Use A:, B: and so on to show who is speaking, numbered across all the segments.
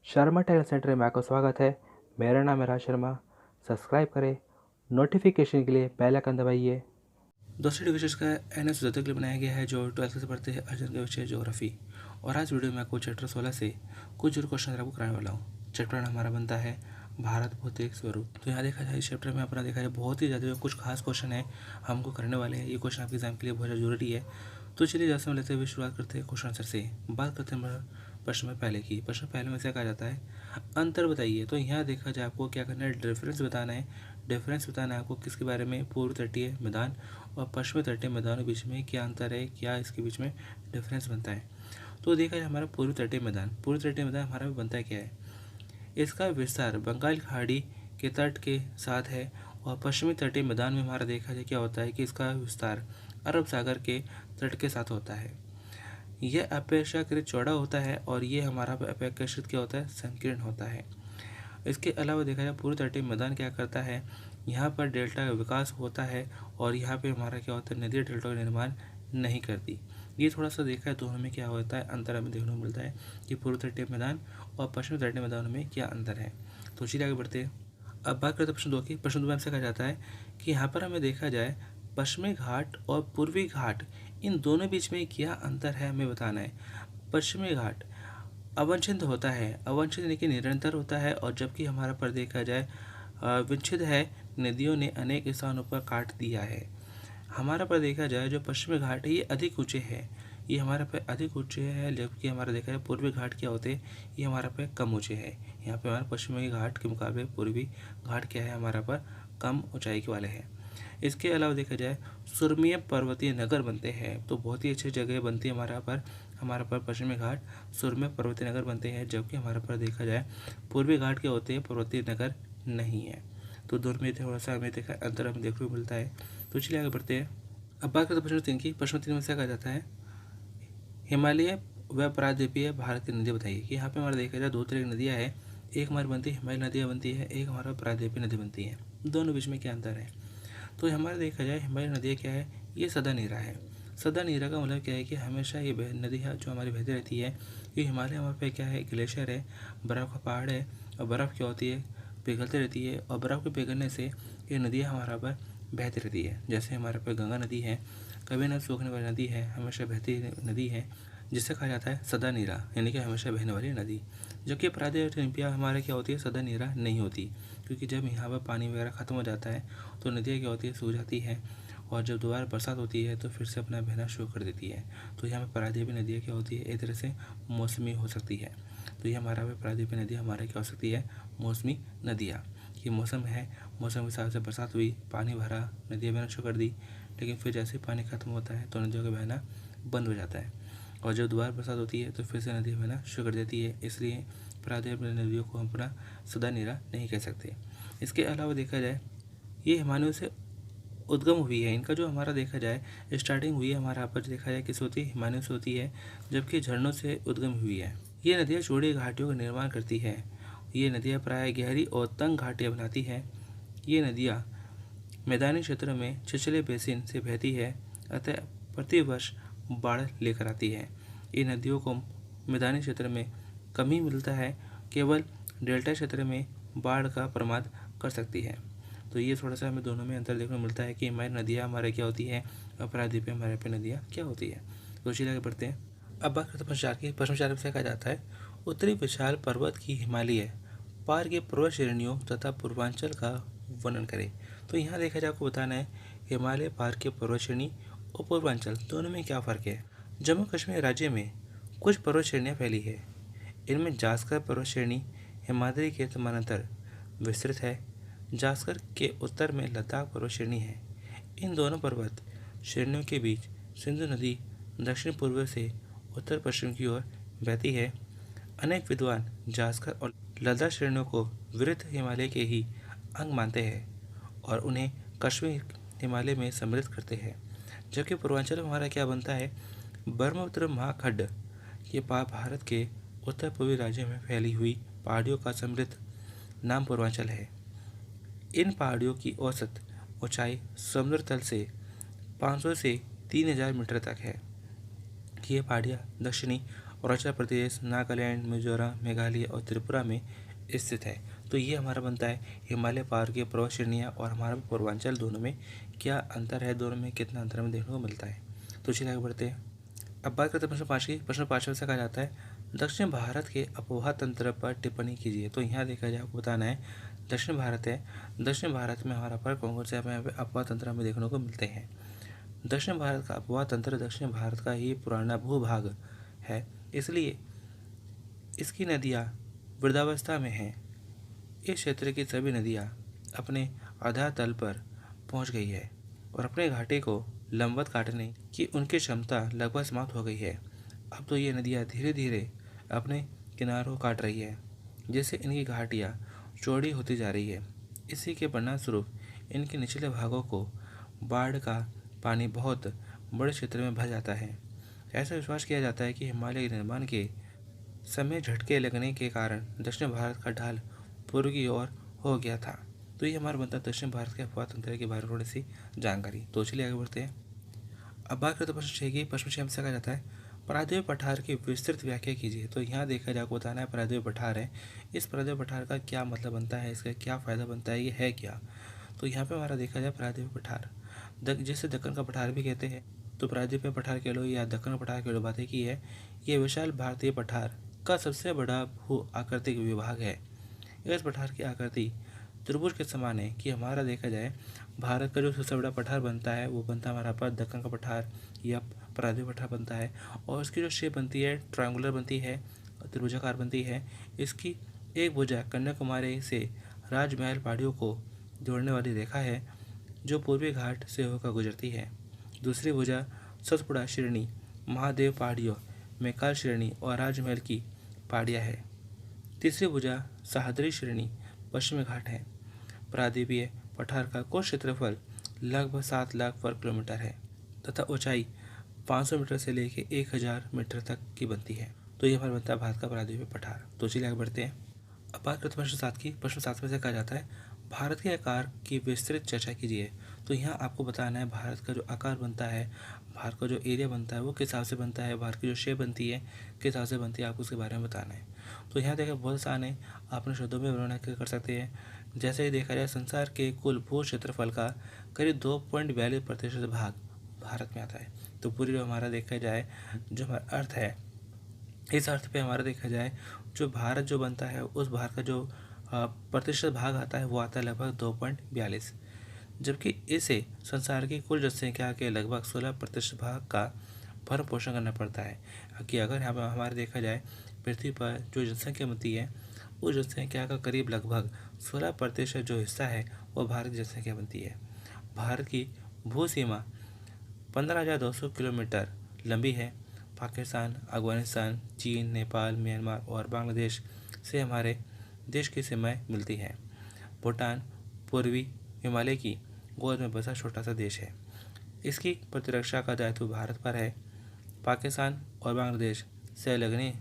A: Sharma talent centre में आपका स्वागत है। मेरा नाम है राज शर्मा। सब्सक्राइब करें, नोटिफिकेशन के लिए बेल आइकन दबाइए।
B: दोस्तों एजुकेशन का एन एस के लिए बनाया गया है जो 12th से पढ़ते हैं अर्जुन के विषय ज्योग्राफी। और आज वीडियो में आपको चैप्टर 16 से कुछ जरूर क्वेश्चन आपको कराने वाला हूँ। चैप्टर हमारा बनता है भारत भौतिक स्वरूप। तो यहाँ देखा जाए इस चैप्टर में अपना देखा जाए बहुत ही ज़्यादा कुछ खास क्वेश्चन है हमको करने वाले हैं। ये क्वेश्चन आपके एग्जाम के लिए बहुत ज़्यादा जरूरी है। तो चलिए जैसे हम लेते हुए शुरुआत करते हैं क्वेश्चन आंसर से। बात करते हैं प्रश्न में पहले की। प्रश्न पहले में से कहा जाता है अंतर बताइए। तो यहाँ देखा जाए आपको क्या करना है, डिफरेंस बताना है। डिफरेंस बताना है आपको किसके बारे में, पूर्व तटीय मैदान और पश्चिमी तटीय मैदानों के बीच में क्या अंतर है, क्या इसके बीच में डिफरेंस बनता है। तो देखा जाए हमारा पूर्व तटीय मैदान, पूर्व तटीय मैदान हमारा बनता है क्या है, इसका विस्तार बंगाल खाड़ी के तट के साथ है। और पश्चिमी तटीय मैदान में हमारा देखा जाए क्या होता है कि इसका विस्तार अरब सागर के तट के साथ होता है। यह अपेक्षाकृत चौड़ा होता है और ये हमारा अपेक्षाकृत क्या होता है, संकीर्ण होता है। इसके अलावा देखा जाए पूर्व तटीय मैदान क्या करता है, यहाँ पर डेल्टा का विकास होता है और यहाँ पे हमारा क्या होता है, नदी डेल्टा का निर्माण नहीं करती। ये थोड़ा सा देखा है दोनों में क्या होता है, अंतर हमें देखने को मिलता है कि पूर्व तटीय मैदान और पश्चिमी तटीय मैदानों में क्या अंतर है। तो चलिए आगे बढ़ते हैं। अब बात करते हैं प्रश्न 2 की। प्रश्न 2 में हमसे कहा जाता है कि यहाँ पर हमें देखा जाए पश्चिमी घाट और पूर्वी घाट इन दोनों बीच में क्या अंतर है हमें बताना है। पश्चिमी घाट अवच्छिन्न होता है, अवच्छिन्न यानी कि निरंतर होता है, और जबकि हमारा पर देखा जाए विच्छिन्न है, नदियों ने अनेक स्थानों पर काट दिया है। हमारा पर देखा जाए जो पश्चिमी घाट है ये अधिक ऊंचे है, ये हमारे पे अधिक ऊंचे है, जबकि हमारा देखा जाए पूर्वी घाट क्या होते हैं, ये हमारा पे कम ऊंचे है। यहाँ पे हमारे पश्चिमी घाट के मुकाबले पूर्वी घाट क्या है, हमारा पर कम ऊंचाई के वाले हैं। इसके अलावा देखा जाए सुरम्य पर्वतीय नगर बनते हैं, तो बहुत ही अच्छी जगह बनती है हमारा पर पश्चिमी घाट सुरम्य पर्वतीय नगर बनते हैं, जबकि हमारे पर देखा जाए पूर्वी घाट के होते हैं पर्वतीय नगर नहीं है। तो दोनों में थोड़ा सा हमें देखा अंतर हमें देखने को मिलता है। तो चलिए आगे बढ़ते हैं। अब बात करते हैं प्रश्न 3 की। प्रश्न 3 में से कहा जाता है हिमालय व प्रायद्वीपीय भारत की नदी बताइए। कि यहाँ पे हमारा देखा जाए दो तरह की नदियाँ हैं, एक हमारी बनती है हिमालय नदियाँ बनती है, एक हमारा प्रायद्वीपीय नदी बनती है। दोनों बीच में क्या अंतर है। तो हमारा देखा जाए हिमालय नदियाँ क्या है, ये सदा नीरा है। सदा नीरा का मतलब क्या है कि हमेशा ये नदी है जो हमारी बहती रहती है। ये हिमालय हमारे पे क्या है, ग्लेशियर है, बर्फ़ का पहाड़ है, और बर्फ़ क्या होती है, पिघलती रहती है, और बर्फ़ के पिघलने से ये नदियाँ हमारा पर बहती रहती है। जैसे हमारे पर गंगा नदी है, कभी न सूखने वाली नदी है, हमेशा बहती नदी है, जिसे कहा जाता है सदा नीरा यानी कि हमेशा बहने वाली नदी। जबकि प्रायद्वीपीय हमारे क्या होती है, सदा नीरा नहीं होती, क्योंकि जब यहाँ पर पानी वगैरह ख़त्म हो जाता है तो नदियाँ क्या होती है, सूख जाती है, और जब दोबारा बरसात होती है तो फिर से अपना बहना शुरू कर देती है। तो यहाँ पर प्रायद्वीपीय नदियाँ क्या होती है, एक तरह से मौसमी हो सकती है। तो ये हमारा प्रायद्वीपीय नदी हमारे क्या हो सकती है, मौसमी नदियाँ। ये मौसम है, मौसम के हिसाब से बरसात हुई, पानी भरा, नदियाँ बहना शुरू कर दी, लेकिन फिर जैसे पानी खत्म होता है तो नदियों का बहना बंद हो जाता है, और जब दोबारा बरसात होती है तो फिर से नदी बहना शुरू कर देती है। इसलिए प्रायद्वीपीय नदियों को हम अपना सदा नीरा नहीं कह सकते। इसके अलावा देखा जाए ये हिमालयों से उद्गम हुई है, इनका जो हमारा देखा जाए स्टार्टिंग हुई है हमारा पर देखा जाए किस होती है, हिमालयों से होती है, जबकि झरनों से उद्गम हुई है। ये नदियाँ चौड़ी घाटियों का निर्माण करती है। ये नदियाँ प्रायः गहरी और तंग घाटियाँ बनाती हैं। ये नदियाँ मैदानी क्षेत्रों में छिछले बेसिन से बहती है, अतः प्रतिवर्ष बाढ़ लेकर आती है। इन नदियों को मैदानी क्षेत्र में कम ही मिलता है, केवल डेल्टा क्षेत्र में बाढ़ का प्रमाद कर सकती है। तो ये थोड़ा सा हमें दोनों में अंतर देखने को मिलता है कि हमारी नदियाँ हमारे क्या होती है और प्रायद्वीपीय हमारे पे नदियाँ क्या होती है। तो चलिए आगे बढ़ते हैं। अब बात करते हैं प्रश्न 4 की। प्रश्न 4 में से कहा जाता है उत्तरी विशाल पर्वत की हिमालय पार के पर्वत श्रेणियों तथा पूर्वांचल का वर्णन करें। तो यहाँ देखा जाए आपको बताना है हिमालय पार के पर्वत श्रेणी और पूर्वांचल दोनों में क्या फ़र्क है। जम्मू कश्मीर राज्य में कुछ पर्वत श्रेणियाँ फैली है। इनमें जास्कर पर्वत श्रेणी हिमाद्री के समानांतर विस्तृत है। जास्कर के उत्तर में लद्दाख पर्वत श्रेणी है। इन दोनों पर्वत श्रेणियों के बीच सिंधु नदी दक्षिण पूर्व से उत्तर पश्चिम की ओर बहती है। अनेक विद्वान जास्कर और लद्दाख श्रेणियों को वृहद हिमालय के ही अंग मानते हैं और उन्हें कश्मीर हिमालय में सम्मिलित करते हैं। जबकि पूर्वांचल में हमारा क्या बनता है, ब्रह्मपुत्र महाखंड ये भारत के उत्तर पूर्वी राज्यों में फैली हुई पहाड़ियों का सम्मिलित नाम पूर्वांचल है। इन पहाड़ियों की औसत ऊंचाई समुद्र तल से 500 से 3000 मीटर तक है। ये पहाड़ियाँ दक्षिणी अरुणाचल प्रदेश, नागालैंड, मिजोरम, मेघालय और त्रिपुरा में स्थित है। तो ये हमारा बनता है हिमालय पार की पर्वत श्रेणियाँ और हमारा पूर्वांचल, दोनों में क्या अंतर है, दोनों में कितना अंतर हमें देखने को मिलता है। तो चलिए आगे बढ़ते हैं। अब बात करते हैं प्रश्न 5 की। प्रश्न 5 में से कहा जाता है दक्षिण भारत के आबोहवा तंत्र पर टिप्पणी कीजिए। तो यहाँ देखा जाए आपको बताना है दक्षिण भारत है, दक्षिण भारत में हमारा पर कौन कौन से आबोहवा तंत्र हमें देखने को मिलते हैं। दक्षिण भारत का आबोहवा तंत्र दक्षिण भारत का ही पुराना भूभाग है, इसलिए इसकी नदियाँ वृद्धावस्था में हैं। इस क्षेत्र की सभी नदियाँ अपने आधार तल पर पहुँच गई है और अपने घाटे को लंबवत काटने की उनकी क्षमता लगभग समाप्त हो गई है। अब तो ये नदियाँ धीरे धीरे अपने किनारों को काट रही है, जिससे इनकी घाटियाँ चौड़ी होती जा रही है। इसी के परिणामस्वरूप इनके निचले भागों को बाढ़ का पानी बहुत बड़े क्षेत्र में भर जाता है। ऐसा विश्वास किया जाता है कि हिमालय के निर्माण के समय झटके लगने के कारण दक्षिण भारत का ढाल पूर्व की ओर हो गया था। तो ये हमारा बनता है दक्षिण भारत के आबोहवा तंत्र के बारे में थोड़ी सी जानकारी। तो चलिए आगे बढ़ते हैं। अब बात करते हैं प्रश्न 6 की। प्रश्न 6 हमसे कहा जाता है प्रायद्वीप पठार की विस्तृत व्याख्या कीजिए। तो यहाँ देखा जाए आपको बताना है प्रायद्वीप पठार है, इस प्रायद्वीप पठार का क्या मतलब बनता है, इसका क्या फ़ायदा बनता है, ये है क्या। तो यहाँ पे हमारा देखा जाए प्रायद्वीप पठार जिसे दक्कन का पठार भी कहते हैं। तो प्रायद्वीप पठार कह लो या दक्कन का पठार कह लो, बातें की है ये विशाल भारतीय पठार का सबसे बड़ा भू आकृतिक विभाग है। इस पठार की आकृति त्रिभुज के समान है कि हमारा देखा जाए भारत का जो सबसे बड़ा पठार बनता है वो बनता है हमारा पर दक्कन का पठार या प्रायद्वीप पठार बनता है। और इसकी जो शेप बनती है ट्रायंगुलर बनती है, त्रिभुजाकार बनती है। इसकी एक भुजा कन्याकुमारी से राजमहल पहाड़ियों को जोड़ने वाली रेखा है जो पूर्वी घाट से होकर गुजरती है। दूसरी भुजा सतपुड़ा श्रेणी, महादेव पहाड़ियों, मेकाल श्रेणी और राजमहल की पहाड़ियाँ है। तीसरी भुजा सह्याद्री श्रेणी, पश्चिमी घाट है। प्रायद्वीपीय पठार का कुल क्षेत्रफल लगभग 7 लाख वर्ग किलोमीटर है तथा ऊंचाई 500 मीटर से लेकर 1000 मीटर तक की बनती है। तो ये हमारा बनता है भारत का प्रायद्वीपीय पठार। तो चलिए आगे बढ़ते हैं। अब बात करते हैं प्रश्न 7 की। प्रश्न 7 में से कहा जाता है भारत के आकार की विस्तृत चर्चा कीजिए। तो यहाँ आपको बताना है भारत का जो आकार बनता है, भारत का जो एरिया बनता है वो किस हिसाब से बनता है, भारत की जो शेप बनती है किस हिसाब से बनती है, आपको उसके बारे में बताना है। तो यहाँ देखा बहुत आसान है, आपने शब्दों में वर्णन कर सकते हैं। जैसे ही देखा जाए संसार के कुल भू क्षेत्रफल का करीब 2.42% भाग भारत में आता है। तो पूरी जो हमारा देखा जाए जो हमारा अर्थ है, इस अर्थ पे हमारा देखा जाए जो भारत जो बनता है उस भारत का जो प्रतिशत भाग आता है वो आता है लगभग 2.42, जबकि इसे संसार की कुल जनसंख्या के लगभग 16% भाग का भरण पोषण करना पड़ता है। कि अगर यहाँ पर हमारे देखा जाए पृथ्वी पर जो जनसंख्या बनती है उस जनसंख्या का करीब लगभग 16% जो हिस्सा है वो भारत की जनसंख्या बनती है। भारत की भू सीमा 15,200 किलोमीटर लंबी है। पाकिस्तान, अफगानिस्तान, चीन, नेपाल, म्यांमार और बांग्लादेश से हमारे देश की सीमाएँ मिलती हैं। भूटान पूर्वी हिमालय की गोद में बसा छोटा सा देश है। इसकी प्रतिरक्षा का दायित्व भारत पर है। पाकिस्तान और बांग्लादेश से लगने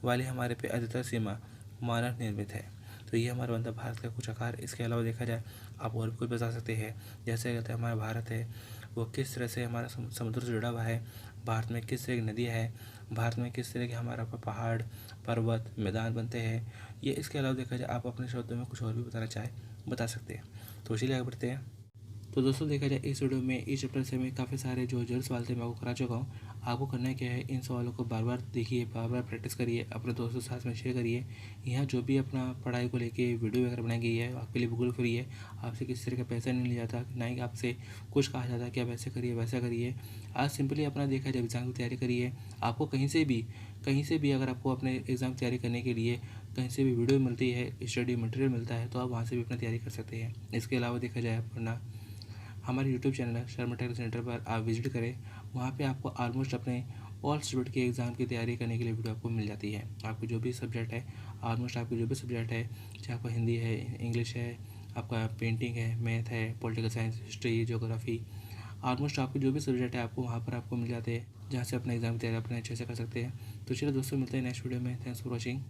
B: वाली हमारे पे अधिकतर सीमा मानव निर्मित है। तो ये हमारा बनता है भारत का कुछ आकार। इसके अलावा देखा जाए आप और भी कुछ बता सकते हैं, जैसे कहते हैं हमारा भारत है वो किस तरह से हमारा समुद्र से जुड़ा हुआ है, भारत में किस तरह की नदियाँ हैं, भारत में किस तरह के हमारा पहाड़, पर्वत, मैदान बनते हैं। ये इसके अलावा देखा जाए आप अपने शब्दों में कुछ और भी बताना चाहें बता सकते हैं। तो चलिए आगे बढ़ते हैं। तो दोस्तों देखा जाए इस वीडियो में इस चैप्टर से मैं काफ़ी सारे जो जरूर सवाल थे मैं आपको करा चुका हूँ। आपको करना क्या है, इन सवालों को बार बार देखिए, बार बार प्रैक्टिस करिए, अपने दोस्तों के साथ में शेयर करिए। यहाँ जो भी अपना पढ़ाई को लेके वीडियो वगैरह बनाई गई है आपके लिए बिल्कुल फ्री है। आपसे किसी तरह का पैसा नहीं लिया जाता, ना ही आपसे कुछ कहा जाता कि आप ऐसे करिए वैसा करिए। आज सिंपली अपना देखा जाए एग्ज़ाम की तैयारी करिए। आपको कहीं से भी अगर आपको अपने एग्ज़ाम की तैयारी करने के लिए कहीं से भी वीडियो मिलती है, स्टडी मटेरियल मिलता है, तो आप वहाँ से भी अपनी तैयारी कर सकते हैं। इसके अलावा देखा जाए अपना हमारे YouTube channel Sharma technical centre पर आप विजिट करें। वहाँ पे आपको ऑलमोस्ट अपने ऑल सब्जेक्ट के एग्ज़ाम की तैयारी करने के लिए वीडियो आपको मिल जाती है। आपको जो भी सब्जेक्ट है, ऑलमोस्ट आपके जो भी सब्जेक्ट है, चाहे आपका हिंदी है, इंग्लिश है, आपका पेंटिंग है, मैथ है, political science, history, geography, almost आपके जो भी सब्जेक्ट है आपको वहाँ पर आपको मिल जाते हैं, जहाँ से अपना एग्ज़ाम की तैयारी अपने अच्छे से कर सकते हैं। तो चलिए दोस्तों मिलते हैं नेक्स्ट वीडियो में। Thanks for watching.